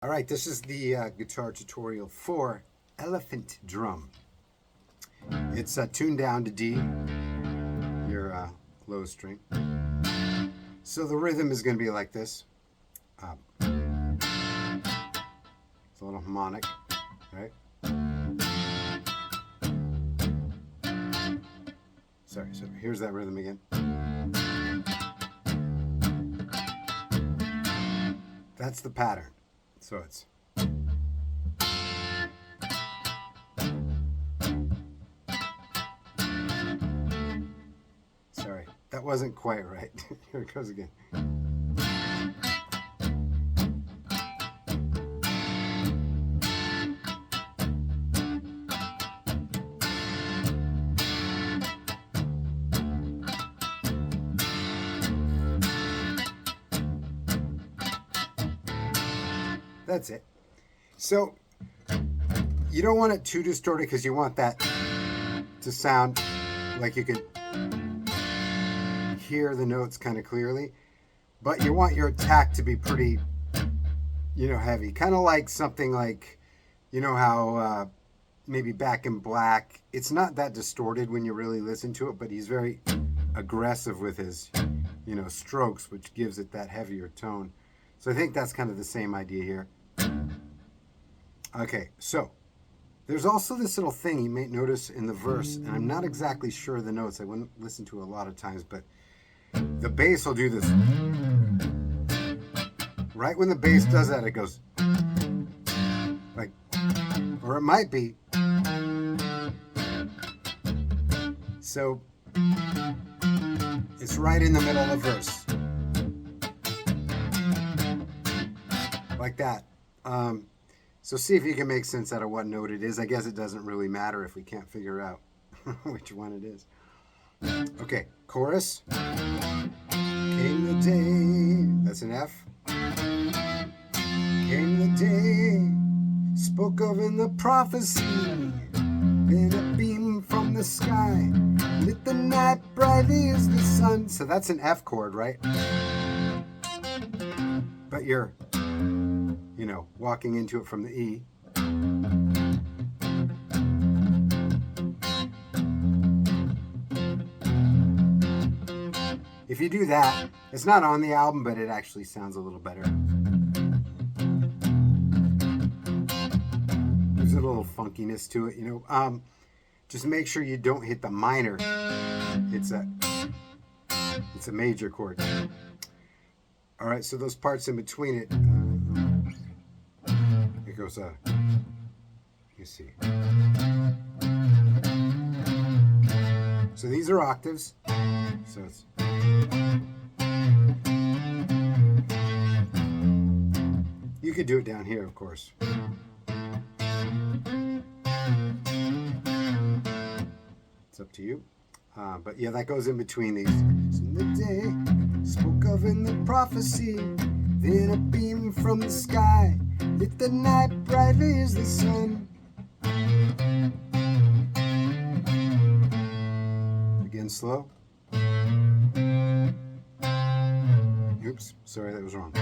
All right, this is the guitar tutorial for Elephant Drum. It's tuned down to D, your low string. So the rhythm is going to be like this. It's a little harmonic, right? Sorry, so here's that rhythm again. That's the pattern. So it's sorry, that wasn't quite right. Here it goes again. That's it. So you don't want it too distorted because you want that to sound like you could hear the notes kind of clearly, but you want your attack to be pretty, heavy. Kind of like something like, how maybe Back in Black, it's not that distorted when you really listen to it, but he's very aggressive with his, strokes, which gives it that heavier tone. So I think that's kind of the same idea here. Okay, so there's also this little thing you may notice in the verse, and I'm not exactly sure of the notes. I wouldn't listen to it a lot of times, but the bass will do this. Right when the bass does that, it goes like, or it might be. So it's right in the middle of the verse. Like that. So see if you can make sense out of what note it is. I guess it doesn't really matter if we can't figure out which one it is. Okay, chorus. Came the day, that's an F. Came the day, spoke of in the prophecy. Then a beam from the sky lit the night brightly as the sun. So that's an F chord, right? But you're walking into it from the E. If you do that, it's not on the album, but it actually sounds a little better. There's a little funkiness to it, Just make sure you don't hit the minor. It's a major chord. All right, so those parts in between it. It goes, you see. So these are octaves. So it's. You could do it down here, of course. It's up to you. But yeah, that goes in between these. In the day, spoke of in the prophecy, then a beam from the sky lit the night brightly as the sun. Again, slow. Oops, sorry, that was wrong.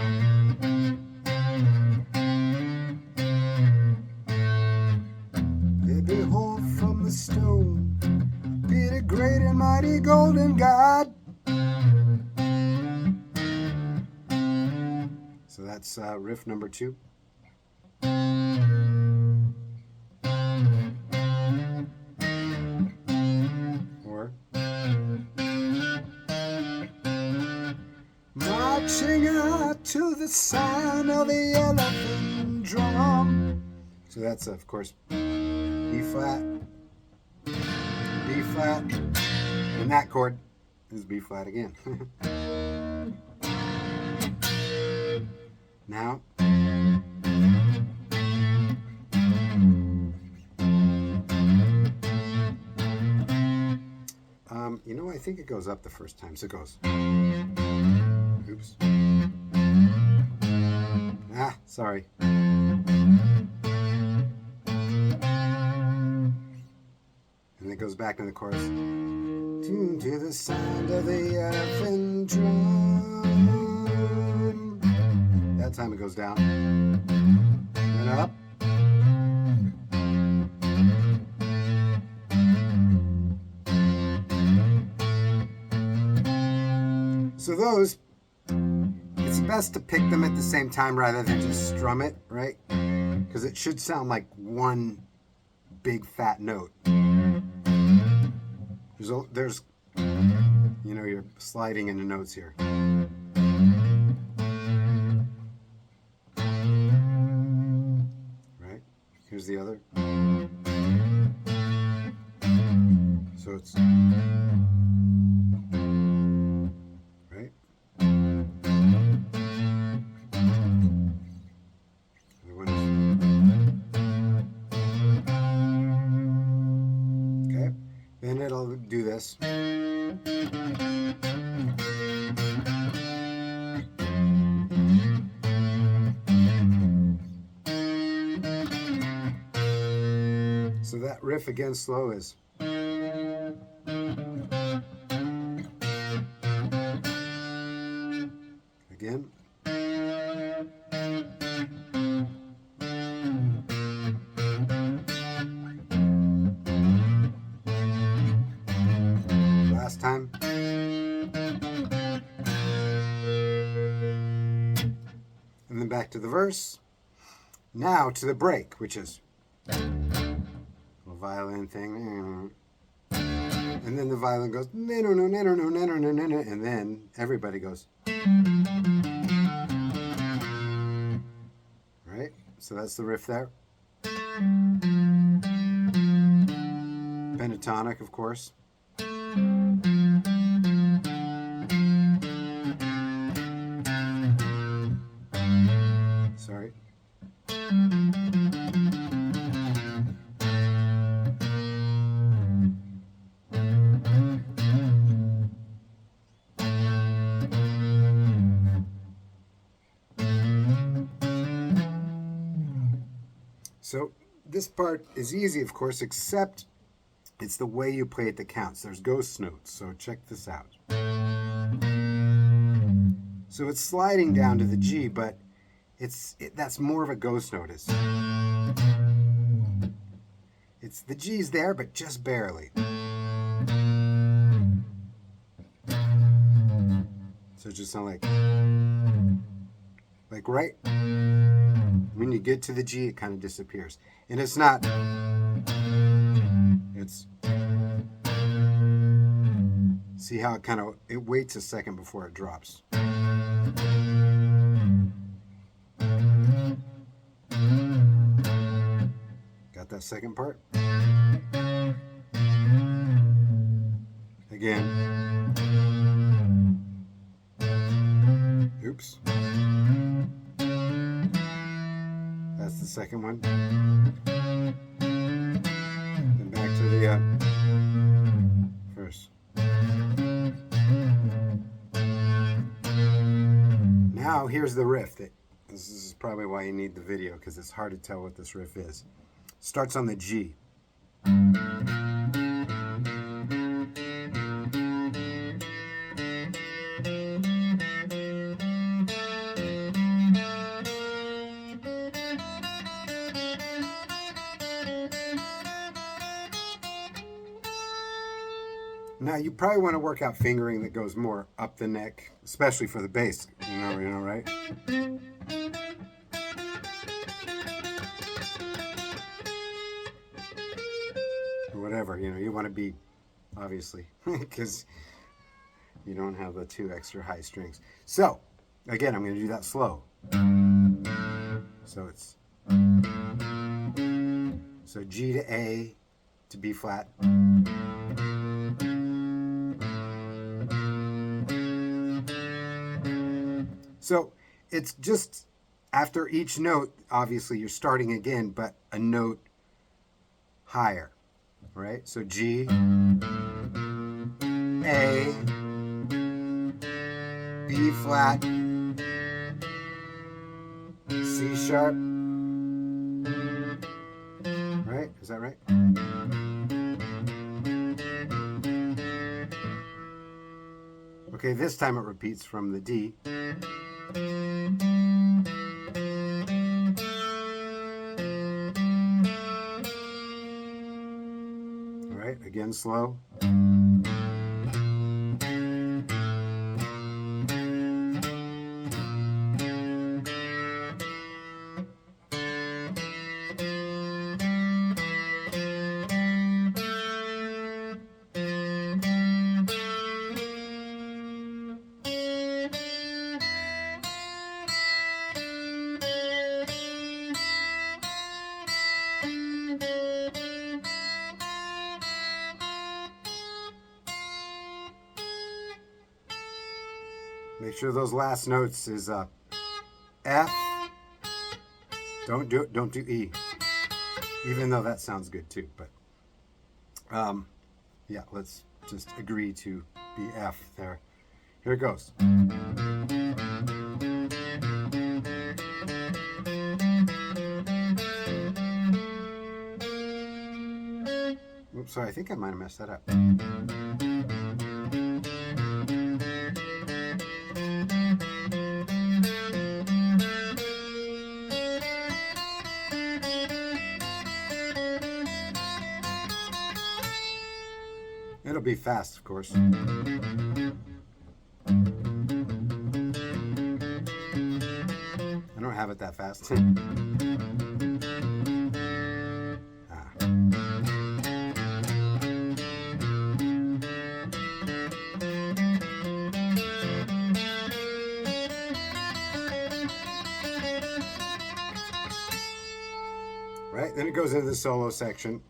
They behold from the stone, be the great and mighty golden God. So that's riff number 2. Or marching out to the sound of the elephant drum. So that's of course E flat, B flat, and that chord is B flat again. Now, I think it goes up the first time, so it goes. Oops. Sorry. And it goes back in the chorus. Tune to the sound of the elephant drum. That time it goes down. So those, it's best to pick them at the same time rather than just strum it, right? Because it should sound like one big fat note. There's you know, you're sliding into notes here. Right? Here's the other. So it's right. The one is okay. Then it'll do this. So that riff again slow is again. Last time. And then back to the verse. Now to the break, which is violin thing, and then the violin goes, and then everybody goes, right? So that's the riff there. Pentatonic, of course. Sorry. So this part is easy, of course, except it's the way you play it that counts. There's ghost notes, so check this out. So it's sliding down to the G, but that's more of a ghost note. It's the G's there, but just barely. So it just sounds like right when you get to the G, it kind of disappears. And it's not, it's, see how it waits a second before it drops. Got that second part? Again. Oops. That's the second one. Then back to the first. Now here's the riff. This is probably why you need the video, because it's hard to tell what this riff is. Starts on the G. Now you probably want to work out fingering that goes more up the neck, especially for the bass. You know, right? Or whatever, you want to be, obviously, because you don't have the two extra high strings. So, again, I'm going to do that slow. So it's, so G to A to B flat. So it's just after each note, obviously you're starting again, but a note higher, right? So G, A, B flat, C sharp, right? Is that right? Okay, this time it repeats from the D. All right, again slow. Make sure those last notes is F. Don't do E. Even though that sounds good too, but yeah, let's just agree to be F there. Here it goes. Oops, sorry, I think I might have messed that up. It'll be fast, of course. I don't have it that fast. Right, then it goes into the solo section.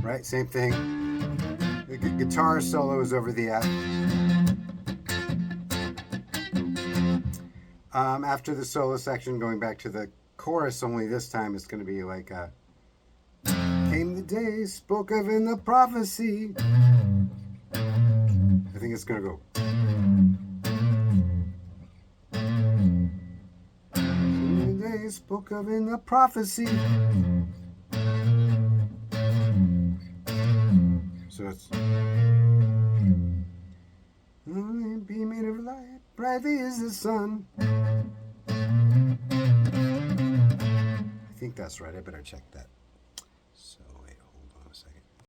Right, same thing. The guitar solo is over the F. After the solo section, going back to the chorus, only this time it's going to be like came the day spoke of in the prophecy. I think it's going to go. Came the day spoke of in the prophecy. So it's be made of light, brightly as the sun. I think that's right. I better check that.